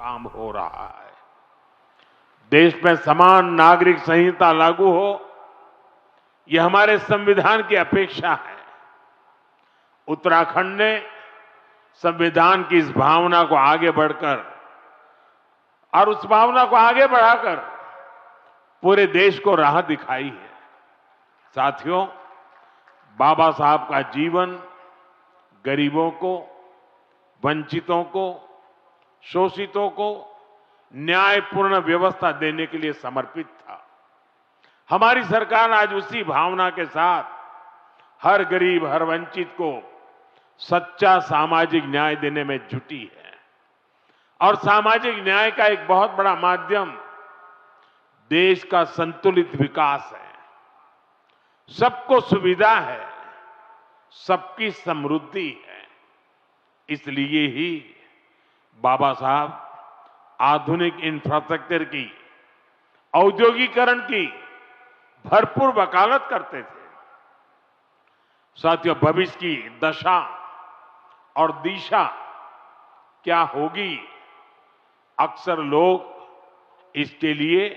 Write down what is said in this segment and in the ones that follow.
काम हो रहा है। देश में समान नागरिक संहिता लागू हो, यह हमारे संविधान की अपेक्षा है। उत्तराखंड ने संविधान की इस भावना को आगे बढ़कर और उस भावना को आगे बढ़ाकर पूरे देश को राह दिखाई है। साथियों, बाबा साहब का जीवन गरीबों को, वंचितों को, शोषितों को न्यायपूर्ण व्यवस्था देने के लिए समर्पित था। हमारी सरकार आज उसी भावना के साथ हर गरीब, हर वंचित को सच्चा सामाजिक न्याय देने में जुटी है। और सामाजिक न्याय का एक बहुत बड़ा माध्यम देश का संतुलित विकास है। सबको सुविधा है, सबकी समृद्धि है। इसलिए ही बाबा साहब आधुनिक इंफ्रास्ट्रक्चर की, औद्योगिकरण की भरपूर वकालत करते थे। साथियों, भविष्य की दशा और दिशा क्या होगी, अक्सर लोग इसके लिए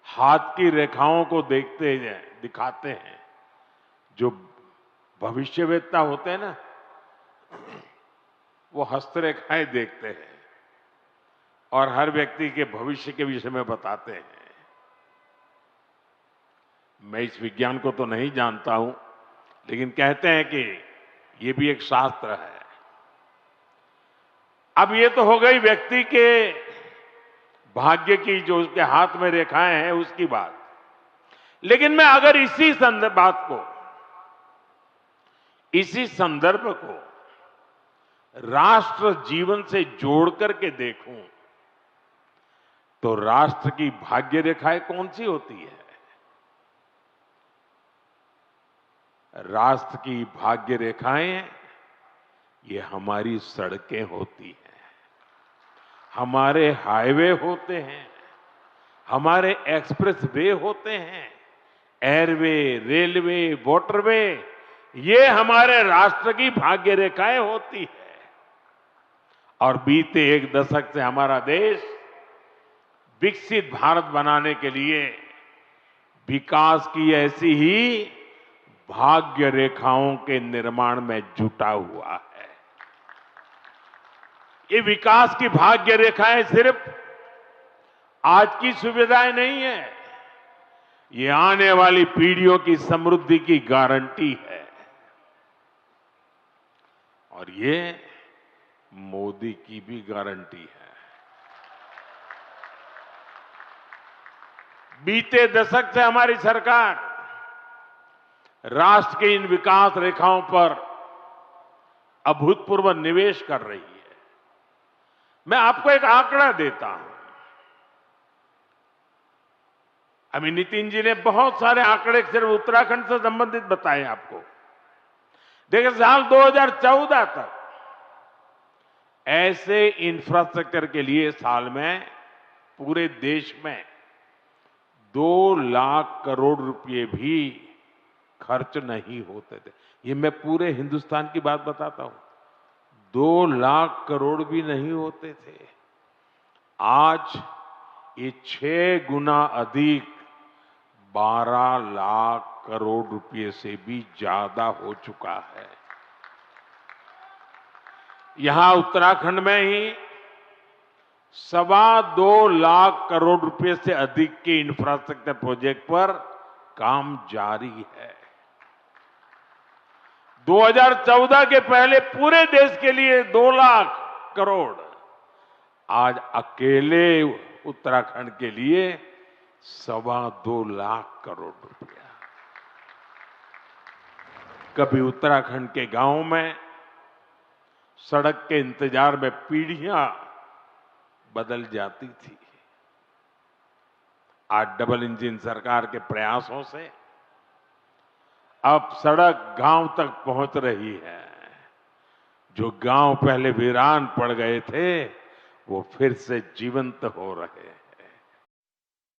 हाथ की रेखाओं को दिखाते हैं। जो भविष्यवेत्ता होते हैं ना, वो हस्तरेखाएं देखते हैं और हर व्यक्ति के भविष्य के विषय में बताते हैं। मैं इस विज्ञान को तो नहीं जानता हूं, लेकिन कहते हैं कि ये भी एक शास्त्र है। अब ये तो हो गई व्यक्ति के भाग्य की, जो उसके हाथ में रेखाएं हैं, उसकी बात। लेकिन मैं अगर इसी संदर्भ को राष्ट्र जीवन से जोड़ करके देखूं, तो राष्ट्र की भाग्य रेखाएं कौन सी होती है? राष्ट्र की भाग्य रेखाएं ये हमारी सड़कें होती हैं, हमारे हाईवे होते हैं, हमारे एक्सप्रेस वे होते हैं, एयरवे, रेलवे, वाटरवे, ये हमारे राष्ट्र की भाग्य रेखाएं होती है। और बीते एक दशक से हमारा देश विकसित भारत बनाने के लिए विकास की ऐसी ही भाग्य रेखाओं के निर्माण में जुटा हुआ है। ये विकास की भाग्य रेखाएं सिर्फ आज की सुविधाएं नहीं है, ये आने वाली पीढ़ियों की समृद्धि की गारंटी है। और ये मोदी की भी गारंटी है। बीते दशक से हमारी सरकार राष्ट्र के इन विकास रेखाओं पर अभूतपूर्व निवेश कर रही है। मैं आपको एक आंकड़ा देता हूं। अभी नितिन जी ने बहुत सारे आंकड़े सिर्फ उत्तराखंड से संबंधित बताए आपको। देखिए, साल 2014 तक ऐसे इंफ्रास्ट्रक्चर के लिए साल में पूरे देश में 2 लाख करोड़ रुपए भी खर्च नहीं होते थे। ये मैं पूरे हिंदुस्तान की बात बताता हूं। 2 लाख करोड़ भी नहीं होते थे। आज ये 6 गुना अधिक 12 लाख करोड़ रुपए से भी ज्यादा हो चुका है। यहां उत्तराखंड में ही 2.25 लाख करोड़ रुपए से अधिक के इंफ्रास्ट्रक्चर प्रोजेक्ट पर काम जारी है। 2014 के पहले पूरे देश के लिए 2 लाख करोड़, आज अकेले उत्तराखंड के लिए 2.25 लाख करोड़ रुपया। कभी उत्तराखंड के गांव में सड़क के इंतजार में पीढ़ियां बदल जाती थी। आज डबल इंजन सरकार के प्रयासों से अब सड़क गांव तक पहुंच रही है। जो गांव पहले वीरान पड़ गए थे, वो फिर से जीवंत हो रहे हैं।